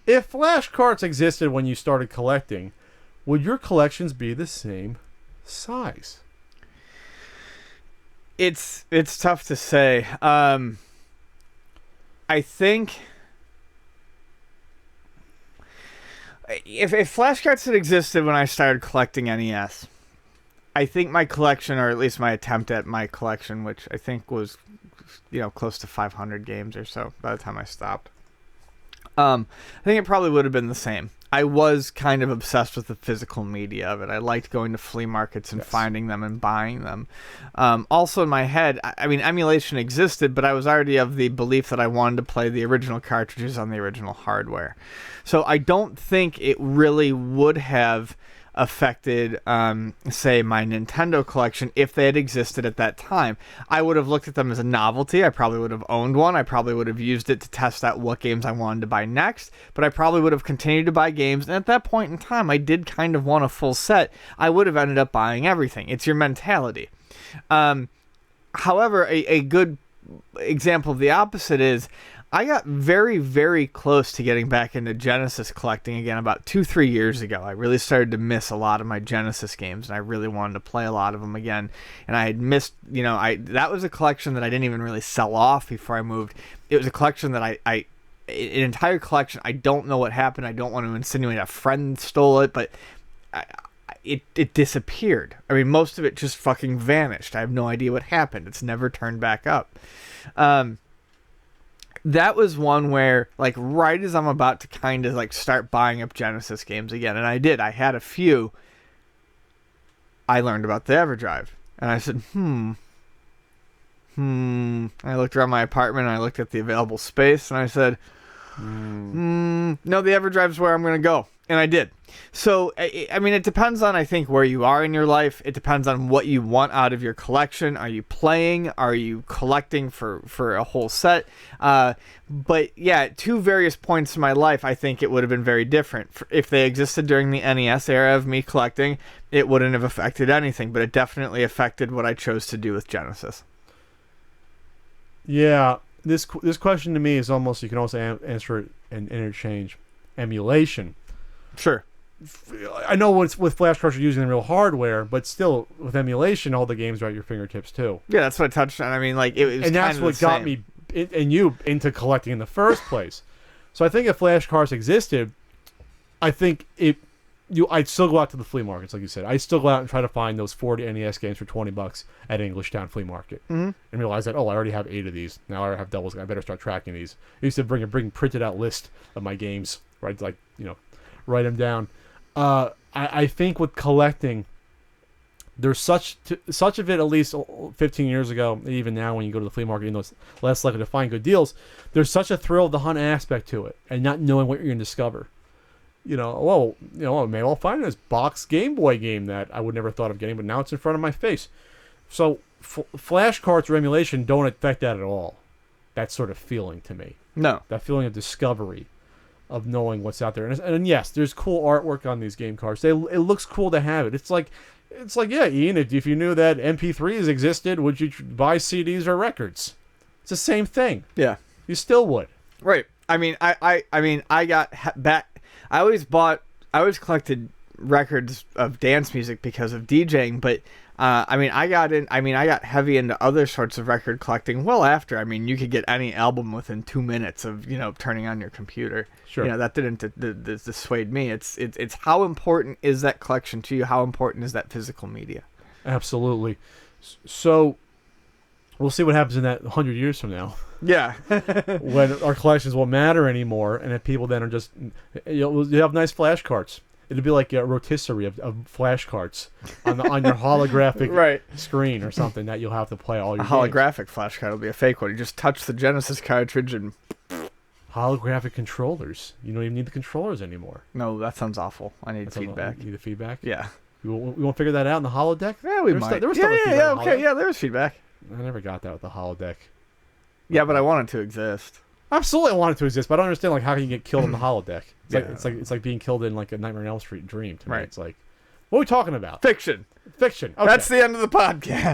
If flashcards existed when you started collecting, would your collections be the same size? It's tough to say. I think if flashcards had existed when I started collecting NES, I think my collection, or at least my attempt at my collection, which I think was, close to 500 games or so by the time I stopped, I think it probably would have been the same. I was kind of obsessed with the physical media of it. I liked going to flea markets and finding them and buying them. Also in my head, I mean, emulation existed, but I was already of the belief that I wanted to play the original cartridges on the original hardware. So I don't think it really would have affected, say, my Nintendo collection if they had existed at that time. I would have looked at them as a novelty. I probably would have owned one. I probably would have used it to test out what games I wanted to buy next, but I probably would have continued to buy games, and at that point in time, I did kind of want a full set. I would have ended up buying everything. It's your mentality. However, a good example of the opposite is I got very, very close to getting back into Genesis collecting again about 2-3 years ago. I really started to miss a lot of my Genesis games, and I really wanted to play a lot of them again. And I had missed, that was a collection that I didn't even really sell off before I moved. It was a collection that an entire collection. I don't know what happened. I don't want to insinuate a friend stole it, but it disappeared. I mean, most of it just fucking vanished. I have no idea what happened. It's never turned back up. That was one where, like, right as I'm about to kind of, like, start buying up Genesis games again, and I did. I had a few. I learned about the Everdrive. And I said, I looked around my apartment, and I looked at the available space, and I said, no, the Everdrive's where I'm going to go. And I did. So, I mean, it depends on, I think, where you are in your life. It depends on what you want out of your collection. Are you playing? Are you collecting for a whole set? But, yeah, at two various points in my life, I think it would have been very different. If they existed during the NES era of me collecting, it wouldn't have affected anything. But it definitely affected what I chose to do with Genesis. Yeah, this question to me is almost, you can also answer it and interchange. Emulation. Sure. I know with flashcards you're using the real hardware, but still with emulation, all the games are at your fingertips too. Yeah, that's what I touched on. I mean, like it was, and that's what got me and you into collecting in the first place. So I think if flashcards existed, I think I'd still go out to the flea markets, like you said. I'd still go out and try to find those 40 NES games for $20 at Englishtown Flea Market, and realize that I already have 8 of these. Now I already have doubles. I better start tracking these. I used to bring printed out list of my games, right? Like write them down. I think with collecting, there's such of it, at least 15 years ago, even now when you go to the flea market, it's less likely to find good deals. There's such a thrill of the hunt aspect to it, and not knowing what you're going to discover. Maybe I'll find this box Game Boy game that I would never thought of getting, but now it's in front of my face. So flashcards or emulation don't affect that at all. That sort of feeling to me. No. That feeling of discovery, of knowing what's out there. And yes, there's cool artwork on these game cards. It looks cool to have it. It's like, yeah, Ian, if you knew that MP3s existed, would you buy CDs or records? It's the same thing. Yeah. You still would. Right. I mean, I got back. I always collected records of dance music because of DJing, but I got heavy into other sorts of record collecting well after. I mean, you could get any album within 2 minutes of turning on your computer. Sure. That didn't dissuade me. It's how important is that collection to you? How important is that physical media? Absolutely. So we'll see what happens in that 100 years from now. Yeah. When our collections won't matter anymore, and if people then are just you have nice flashcards. It'd be like a rotisserie of flashcards on your holographic screen or something that you'll have to play all your games. Holographic flashcard will be a fake one. You just touch the Genesis cartridge and... Holographic controllers. You don't even need the controllers anymore. No, that sounds awful. I need feedback. You need the feedback? Yeah. We won't figure that out in the holodeck? Yeah, we might. There was feedback. Okay, yeah, there was feedback. I never got that with the holodeck. Yeah, but I want it to exist. Absolutely, I want it to exist, but I don't understand how can you get killed in the holodeck. It's like being killed in like a Nightmare on Elm Street dream to me. It's like, what are we talking about? Fiction. Okay. That's the end of the podcast.